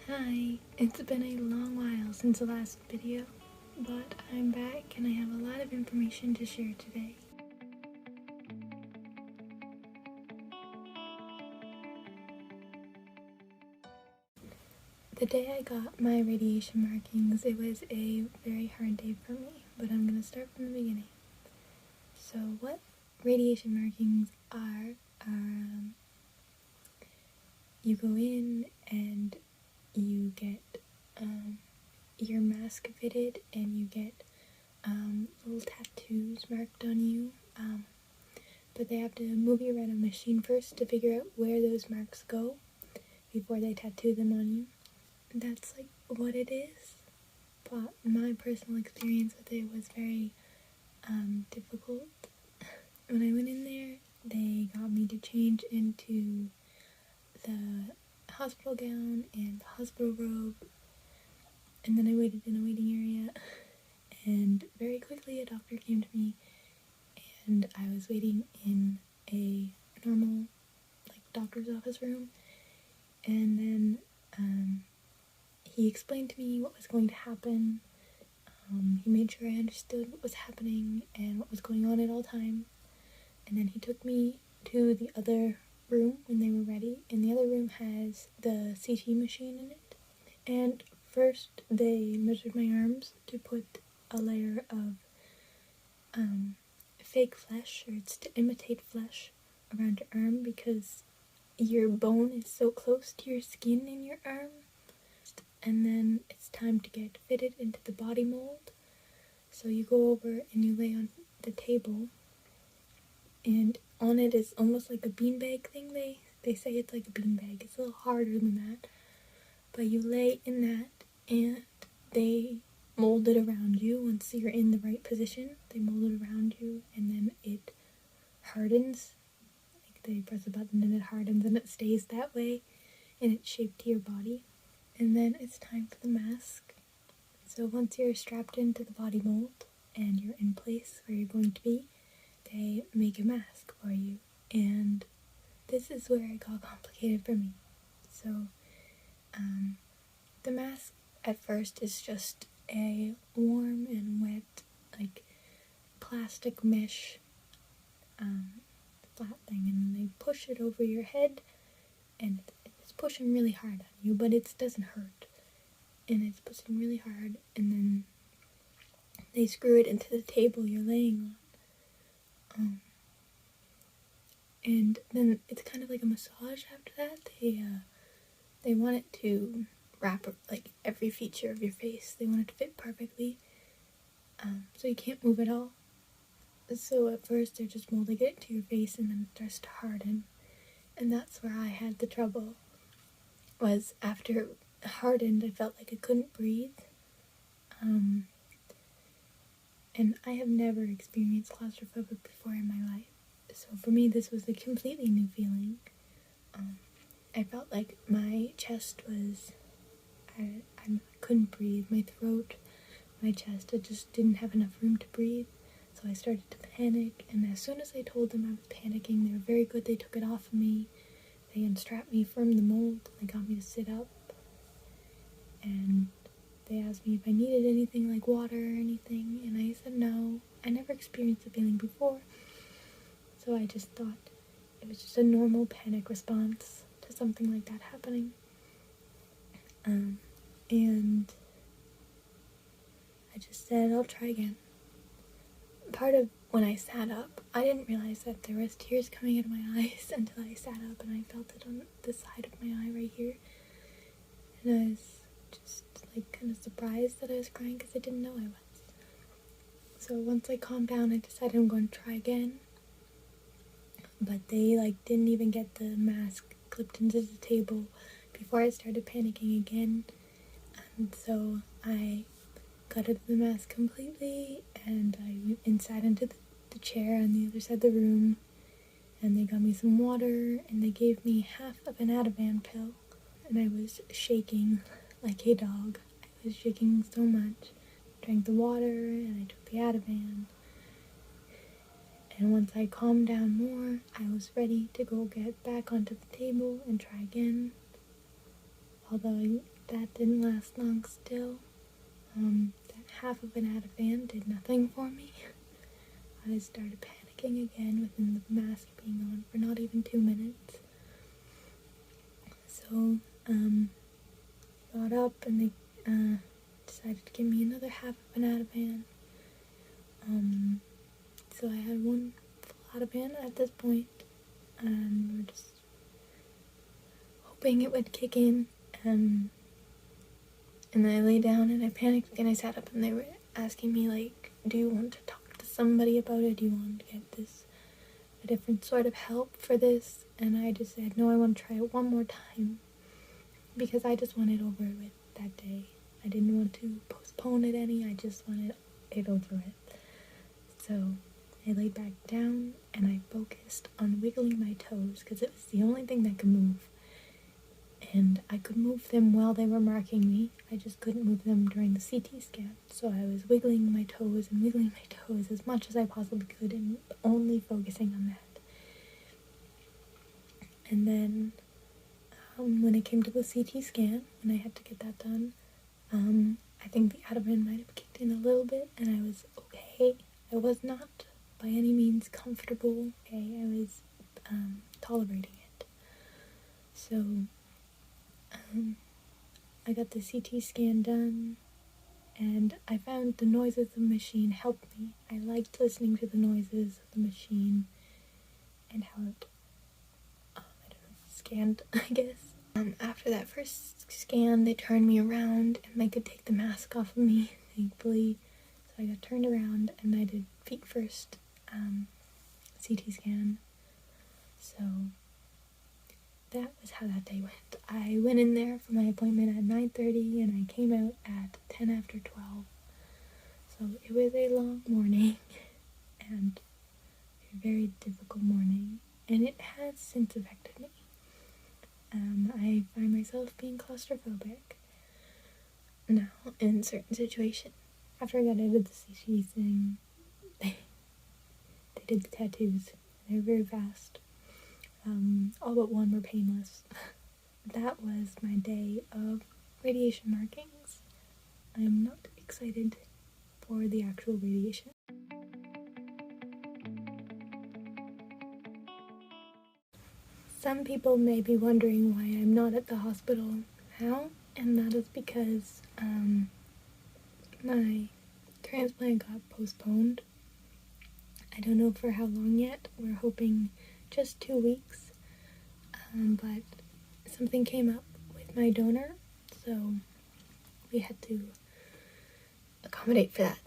Hi, it's been a long while since the last video, but I'm back and I have a lot of information to share today. The day I got my radiation markings, it was a very hard day for me, but I'm going to start from the beginning. So what radiation markings are you go in and you get your mask fitted and you get little tattoos marked on you, but they have to move you around a machine first to figure out where those marks go before they tattoo them on you. That's like what it is, but my personal experience with it was very difficult. When I went in there, they got me to change into the hospital gown and the hospital robe, and then I waited in a waiting area, and very quickly a doctor came to me, and I was waiting in a normal, like, doctor's office room, and then he explained to me what was going to happen. He made sure I understood what was happening and what was going on at all times, and then he took me to the other room when they were ready, and the other room has the CT machine in it. And first they measured my arms to put a layer of fake flesh, or it's to imitate flesh, around your arm because your bone is so close to your skin in your arm. And then it's time to get fitted into the body mold. So you go over and you lay on the table, and on it is almost like a beanbag thing. They say it's like a beanbag. It's a little harder than that. But you lay in that and they mold it around you. Once you're in the right position, they mold it around you, and then it hardens. Like, they press a button and it hardens and it stays that way, and it's shaped to your body. And then it's time for the mask. So once you're strapped into the body mold and you're in place where you're going to be, they make a mask for you. And this is where it got complicated for me. So the mask at first is just a warm and wet, like, plastic mesh flat thing, and they push it over your head, and it's pushing really hard on you, but it doesn't hurt, and it's pushing really hard, and then they screw it into the table you're laying on, and then it's kind of like a massage after that. They want it to wrap like every feature of your face. They want it to fit perfectly, so you can't move at all. So at first they're just molding it to your face, and then it starts to harden, and that's where I had the trouble. Was after it hardened, I felt like I couldn't breathe, and I have never experienced claustrophobic before in my life, so for me this was a completely new feeling. I felt like my chest was, I couldn't breathe. My throat, my chest, I just didn't have enough room to breathe. So I started to panic, and as soon as I told them I was panicking, they were very good. They took it off of me. They unstrapped me from the mold. They got me to sit up, and they asked me if I needed anything like water or anything, and I said no. I never experienced the feeling before, so I just thought it was just a normal panic response to something like that happening. And I just said, I'll try again. Part of when I sat up, I didn't realize that there was tears coming out of my eyes until I sat up, and I felt it on the side of my eye right here. And I was just like kind of surprised that I was crying because I didn't know I was. So once I calmed down, I decided I'm going to try again. But they didn't even get the mask clipped into the table before I started panicking again. And so I gutted the mask completely, and I went inside into the chair on the other side of the room, and they got me some water, and they gave me half of an Ativan pill, and I was shaking like a dog. I was shaking so much. I drank the water, and I took the Ativan, and once I calmed down more, I was ready to go get back onto the table and try again. although that didn't last long still. That half of an Ativan did nothing for me. I started panicking again within the mask being on for not even 2 minutes. So, got up and they decided to give me another half of an Ativan. So I had one full Ativan at this point, and we're just hoping it would kick in. And then I lay down and I panicked again. I sat up and they were asking me, like, do you want to talk to somebody about it? Do you want to get a different sort of help for this? And I just said, no, I want to try it one more time, because I just wanted over with that day. I didn't want to postpone it any, I just wanted it over with. So I laid back down and I focused on wiggling my toes, because it was the only thing that could move. And I could move them while they were marking me, I just couldn't move them during the CT scan. So I was wiggling my toes and wiggling my toes as much as I possibly could and only focusing on that. And then when it came to the CT scan, when I had to get that done, I think the Ativan might have kicked in a little bit and I was okay. I was not by any means comfortable, okay? I was tolerating it. So I got the CT scan done, and I found the noises of the machine helped me. I liked listening to the noises of the machine and how it, scanned, I guess. After that first scan, they turned me around and they could take the mask off of me, thankfully. So I got turned around and I did feet first CT scan. So that was how that day went. I went in there for my appointment at 9:30 and I came out at 10 after 12. So it was a long morning and a very difficult morning, and it has since affected me. I find myself being claustrophobic now in certain situations. After I got out of the CT thing, they did the tattoos. They were very fast. All but one were painless. That was my day of radiation markings. I'm not excited for the actual radiation. Some people may be wondering why I'm not at the hospital now, and that is because my transplant got postponed. I don't know for how long yet. We're hoping just 2 weeks, but something came up with my donor, so we had to accommodate for that.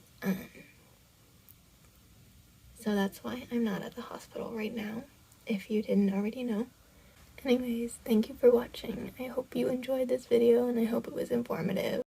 So that's why I'm not at the hospital right now, if you didn't already know. Anyways, thank you for watching. I hope you enjoyed this video and I hope it was informative.